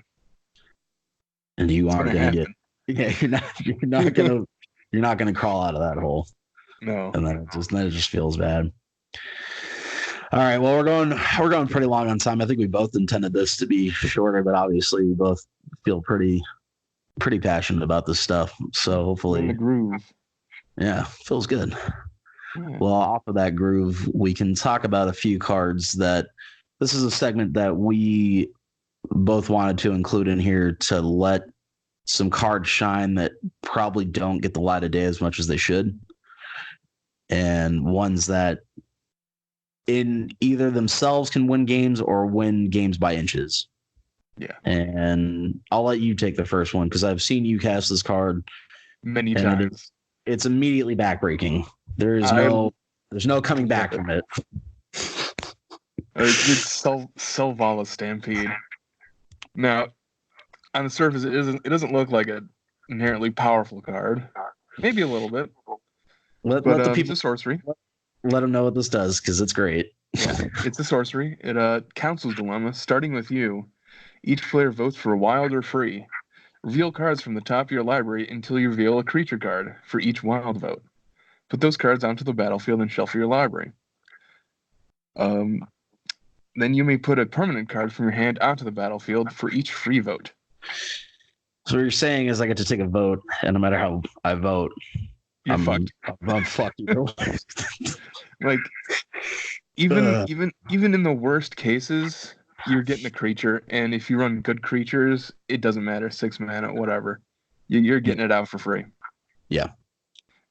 And you It's are gonna gonna happen. get you're not gonna crawl out of that hole. No. And then it just feels bad. All right, well, we're going pretty long on time. I think we both intended this to be shorter, but obviously we both feel pretty passionate about this stuff. So In the hopefully, groove. yeah, feels good. Yeah. Well, off of that groove, we can talk about a few cards that this is a segment that we both wanted to include in here to let some cards shine that probably don't get the light of day as much as they should. And ones that in either themselves can win games or win games by inches. Yeah. And I'll let you take the first one because I've seen you cast this card Many and times. it's immediately backbreaking. There's no coming back from it. It's Selvala Stampede. Now, on the surface, it doesn't look like an inherently powerful card. Maybe a little bit. Let the people it's a sorcery. let them know what this does because it's great. Yeah, it's a sorcery. It Council's Dilemma. Starting with you, each player votes for wild or free. Reveal cards from the top of your library until you reveal a creature card for each wild vote. Put those cards onto the battlefield and shuffle your library. Then you may put a permanent card from your hand onto the battlefield for each free vote. So what you're saying is I get to take a vote, and no matter how I vote, You're fucked. I'm fucked. Like even in the worst cases, you're getting a creature, and if you run good creatures, it doesn't matter, 6 mana, whatever. You're getting it out for free. Yeah.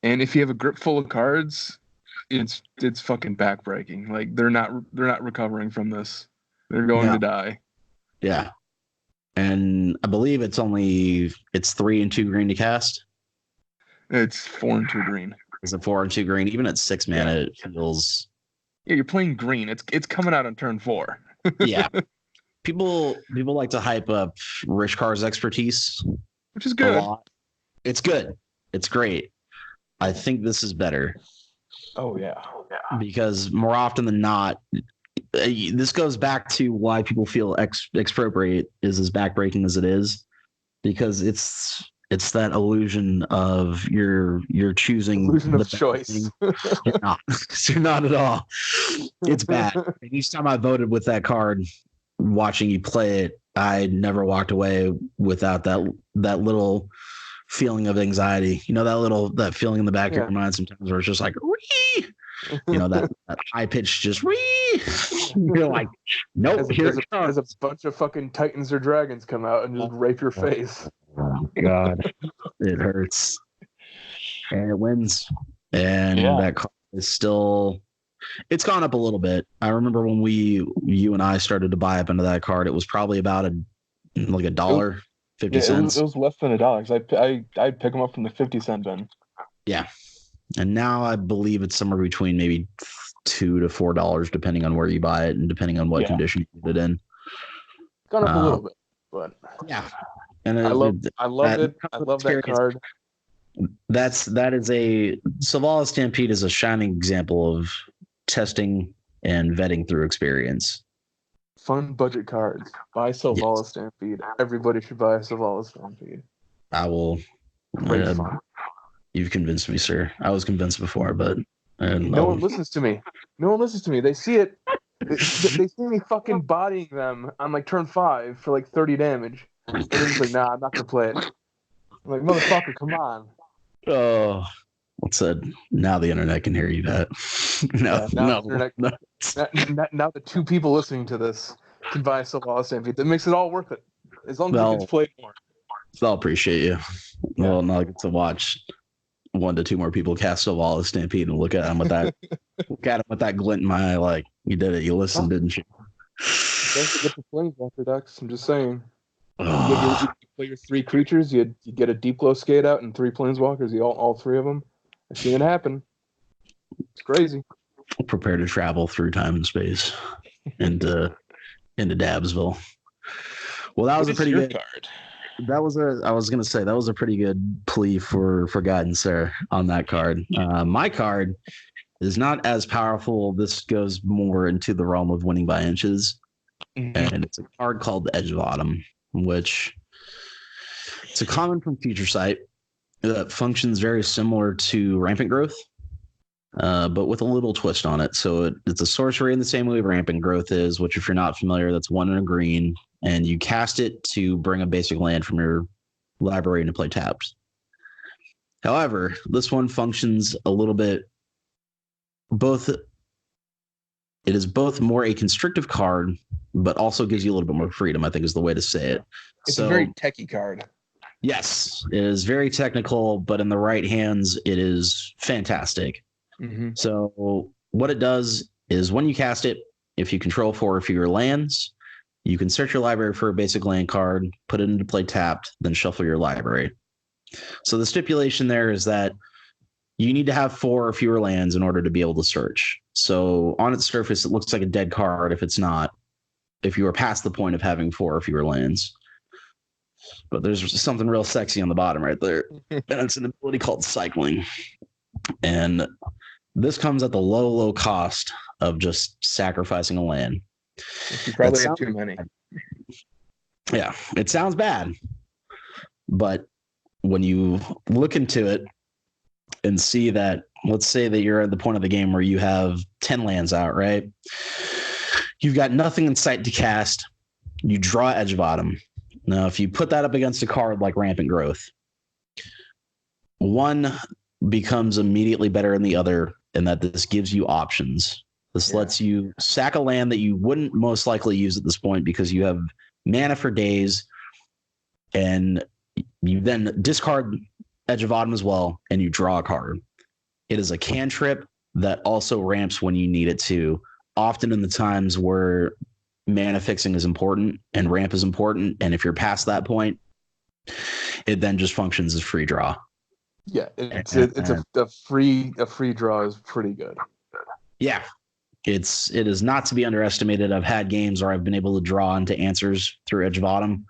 And if you have a grip full of cards, it's fucking backbreaking. Like they're not recovering from this. They're going to die. Yeah. And I believe it's 3 and 2 green to cast. It's 4 and 2 green. Is it 4 and 2 green? Even at 6 mana, it feels. Yeah, you're playing green. It's coming out on turn 4. Yeah. People like to hype up Rishkar's expertise, Which is good. A lot. It's good. It's great. I think this is better. Oh yeah. Because more often than not, this goes back to why people feel expropriate is as backbreaking as it is, because it's that illusion of you're choosing Illusion the of choice. You're not. You're not at all. It's bad. And each time I voted with that card, watching you play it, I never walked away without that little feeling of anxiety. You know, that feeling in the back of your mind sometimes where it's just like, wee! You know, that high pitch just wee! You're like, nope, as a bunch of fucking titans or dragons come out and just rape your face. Oh, God, it hurts. And it wins. And that card is still, it's gone up a little bit. I remember when you and I started to buy up into that card, it was probably about $1.50. It was less than $1 because I'd pick them up from the 50-cent bin. Yeah. And now I believe it's somewhere between maybe $2 to $4, depending on where you buy it and depending on what condition you put it in. Gone up a little bit, but yeah. And I love it. I love that card. That is a Selvala Stampede is a shining example of testing and vetting through experience. Fun budget cards. Buy Selvala Stampede. Everybody should buy a Selvala Stampede. I will. Great fun. You've convinced me, sir. I was convinced before, but no one listens to me. No one listens to me. They see it. They see me fucking bodying them on like turn 5 for like 30 damage. And they're just like, nah, I'm not gonna play it. I'm like, motherfucker, come on. Oh, what's that? Now the internet can hear you. That now the 2 people listening to this can buy a Selvala Stampede. That makes it all worth it. As long as you can play more. I'll appreciate you. Yeah. Well, now I get to watch 1 to 2 more people cast Selvala Stampede and look at him with that glint in my eye. Like, you did it. You listened, didn't you? Don't forget the Planeswalker decks. I'm just saying. You play your 3 creatures. You get a Deep Glow Skate out and 3 Planeswalkers. You all 3 of them. I've seen it happen. It's crazy. Prepare to travel through time and space into Dabsville. Well, that was a pretty good card. I was gonna say that was a pretty good plea for guidance there on that card. My card It is not as powerful. This goes more into the realm of winning by inches. And it's a card called the Edge of Autumn, which it's a common from Future Sight that functions very similar to Rampant Growth, but with a little twist on it. So it's a sorcery in the same way Rampant Growth is, which if you're not familiar, that's 1 and a green, and you cast it to bring a basic land from your library into play tapped. However, this one functions a little bit both. It is both more a constrictive card, but also gives you a little bit more freedom, I think is the way to say it. It's a very techie card. Yes, it is very technical, but in the right hands, it is fantastic. So what it does is when you cast it, if you control 4 or fewer lands, you can search your library for a basic land card, put it into play tapped, then shuffle your library. So the stipulation there is that you need to have 4 or fewer lands in order to be able to search. So on its surface, it looks like a dead card if it's not, if you are past the point of having 4 or fewer lands. But there's something real sexy on the bottom right there. And it's an ability called Cycling. And this comes at the low, low cost of just sacrificing a land. You probably have too many. Yeah, it sounds bad. But when you look into it and see that, let's say that you're at the point of the game where you have 10 lands out, right? You've got nothing in sight to cast. You draw Edge of Autumn. Now, if you put that up against a card like Rampant Growth, one becomes immediately better than the other in that this gives you options. This lets you sack a land that you wouldn't most likely use at this point because you have mana for days, and you then discard Edge of Autumn as well, and you draw a card. It is a cantrip that also ramps when you need it to, often in the times where mana fixing is important and ramp is important. And if you're past that point, it then just functions as free draw. Yeah, a free draw is pretty good. Yeah, it is not to be underestimated. I've had games where I've been able to draw into answers through Edge of Autumn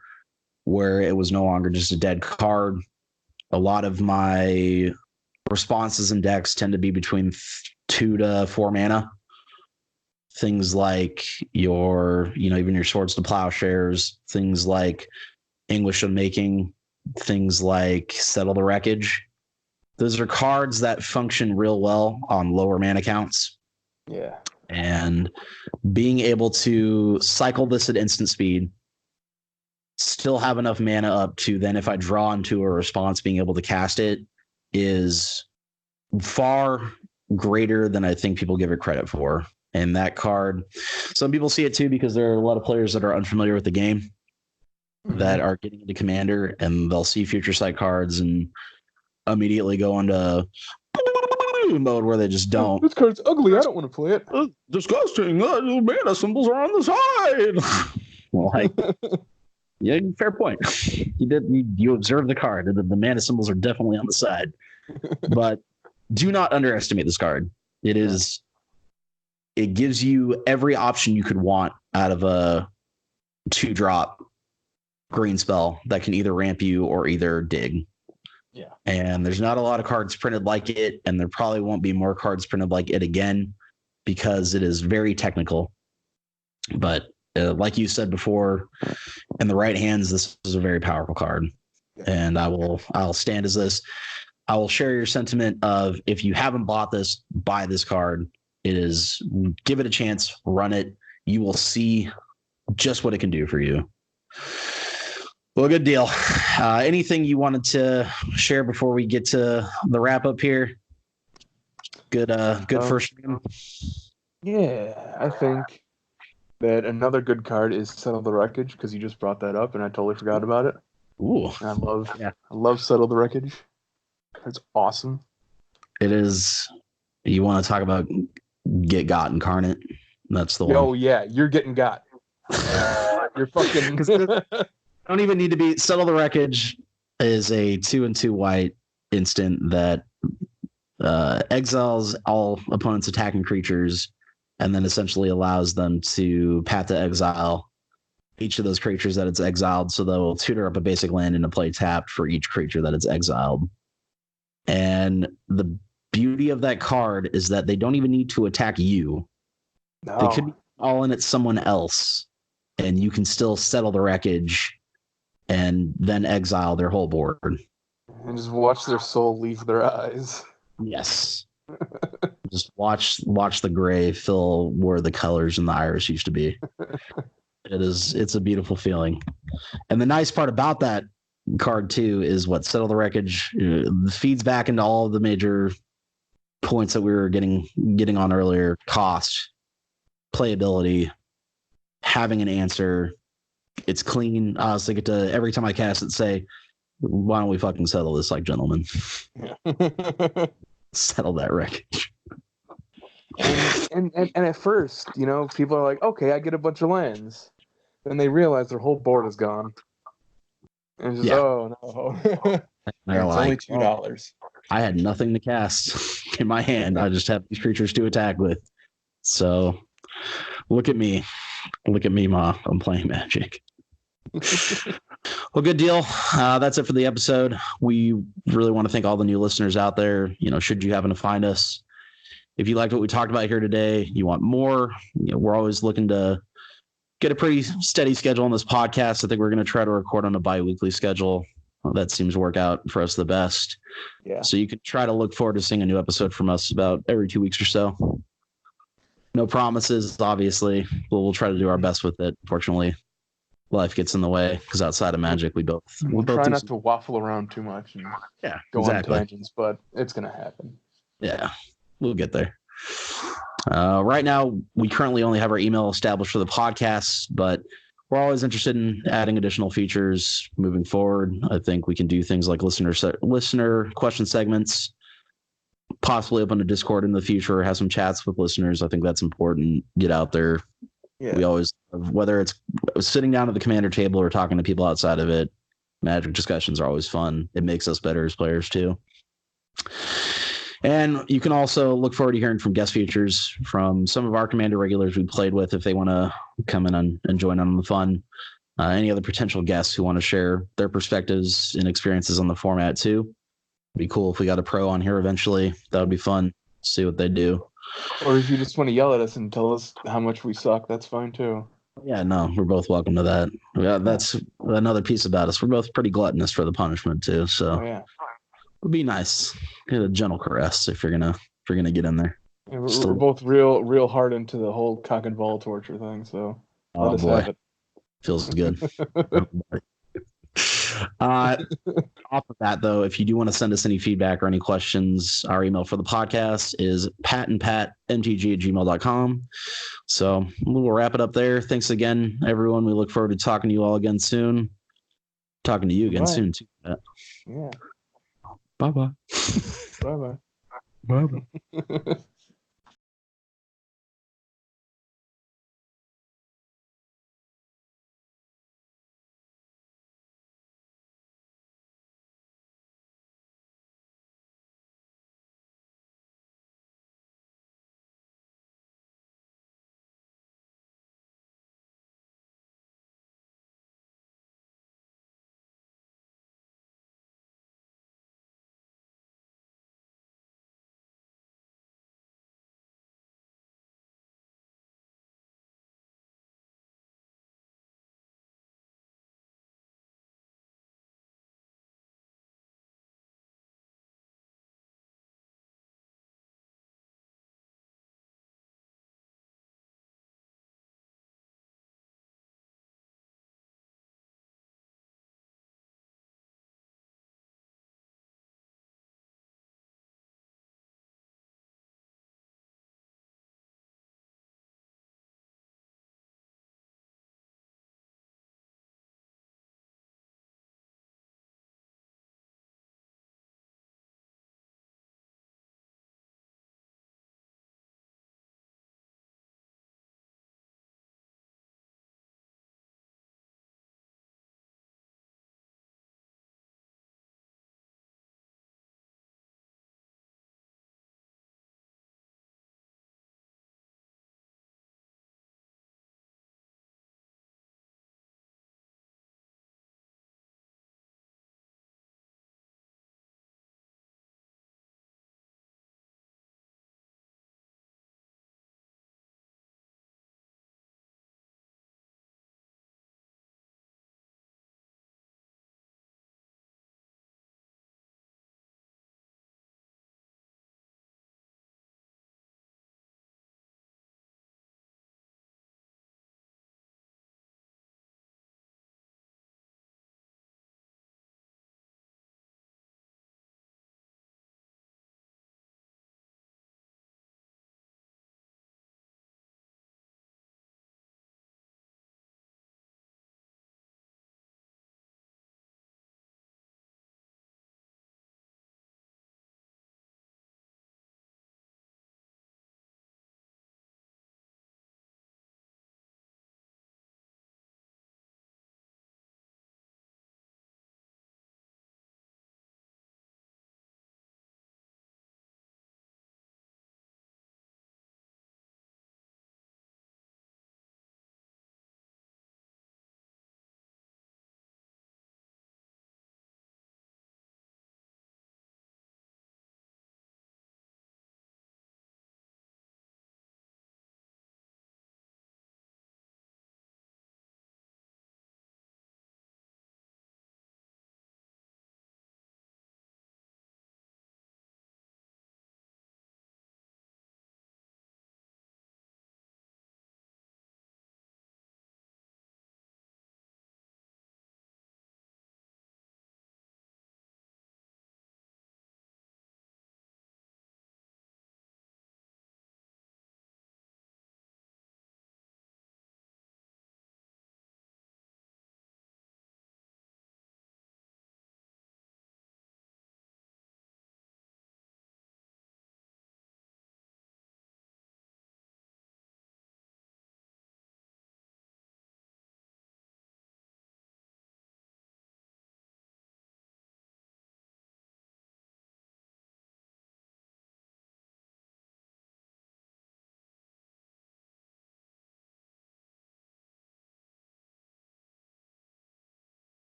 where it was no longer just a dead card. A lot of my responses and decks tend to be between 2 to 4 mana. Things like even your Swords to Plowshares, things like Anguish of Making, things like Settle the Wreckage. Those are cards that function real well on lower mana counts. Yeah. And being able to cycle this at instant speed, still have enough mana up to then if I draw into a response, being able to cast it is far greater than I think people give it credit for. And that card, some people see it too because there are a lot of players that are unfamiliar with the game that are getting into Commander, and they'll see Future Sight cards and immediately go into mode where they just don't. This card's ugly. I don't want to play it. Disgusting. Mana symbols are on the side. Like, yeah, fair point. You observe the card. The mana symbols are definitely on the side. But do not underestimate this card. It gives you every option you could want out of a 2-drop green spell that can either ramp you or either dig. Yeah. And there's not a lot of cards printed like it, and there probably won't be more cards printed like it again because it is very technical. But like you said before, in the right hands, this is a very powerful card. And I'll stand as this. I will share your sentiment of if you haven't bought this, buy this card. Give it a chance, run it. You will see just what it can do for you. Well, good deal. Anything you wanted to share before we get to the wrap up here? Good first game. Yeah, I think that another good card is Settle the Wreckage because you just brought that up and I totally forgot about it. Ooh, I love Settle the Wreckage. It's awesome. It is. You want to talk about Get Got Incarnate? That's the one. Oh yeah, you're getting got. You're fucking. Don't even need to be. Settle the Wreckage is a 2/2 white instant that exiles all opponents' attacking creatures, and then essentially allows them to path to exile each of those creatures that it's exiled. So they'll tutor up a basic land into play tapped for each creature that it's exiled. And the beauty of that card is that they don't even need to attack you. No. They could be all in at someone else, and you can still settle the wreckage and then exile their whole board. And just watch their soul leave their eyes. Yes. Just watch the gray fill where the colors in the iris used to be. It's a beautiful feeling. And the nice part about that card too is what settle the wreckage feeds back into all of the major points that we were getting on earlier: cost, playability, having an answer. It's clean. So I get to, every time I cast it, say, why don't we fucking settle this like gentlemen? Yeah. Settle that wreckage. And at first, people are like, okay, I get a bunch of lands. Then they realize their whole board is gone. And it's just, oh no. They're it's like, only $2. I had nothing to cast in my hand. I just have these creatures to attack with. So look at me. Look at me, Ma. I'm playing Magic. Well, good deal. That's it for the episode. We really want to thank all the new listeners out there. Should you happen to find us, if you liked what we talked about here today, you want more, we're always looking to get a pretty steady schedule on this podcast. I think we're going to try to record on a bi-weekly schedule. That seems to work out for us the best. Yeah. So you can try to look forward to seeing a new episode from us about every 2 weeks or so. No promises, obviously, but we'll try to do our best with it. Fortunately, life gets in the way because outside of Magic, we both try not to waffle around too much and go on tangents, but it's going to happen. Yeah, we'll get there. Right now, we currently only have our email established for the podcast, but we're always interested in adding additional features moving forward. I think we can do things like listener question segments, possibly open a Discord in the future, have some chats with listeners. I think that's important. Get out there. Yeah. We always, whether it's sitting down at the commander table or talking to people outside of it, Magic discussions are always fun. It makes us better as players too. And you can also look forward to hearing from guest features from some of our Commander regulars we played with if they want to come in and join on the fun. Any other potential guests who want to share their perspectives and experiences on the format too. It'd be cool if we got a pro on here eventually. That would be fun. See what they do. Or if you just want to yell at us and tell us how much we suck, that's fine too. Yeah, no, we're both welcome to that. Yeah, that's another piece about us. We're both pretty gluttonous for the punishment too. So yeah. It'd be nice. Get a gentle caress if you're gonna get in there. Yeah, we're both real hard into the whole cock and ball torture thing, so let us have it. Feels good. Off of that though, if you do want to send us any feedback or any questions, our email for the podcast is patandpatmtg@gmail.com. So we'll wrap it up there. Thanks again, everyone. We look forward to talking to you all again soon. Talking to you again soon too. Yeah. Bye-bye. Bye-bye. Bye-bye.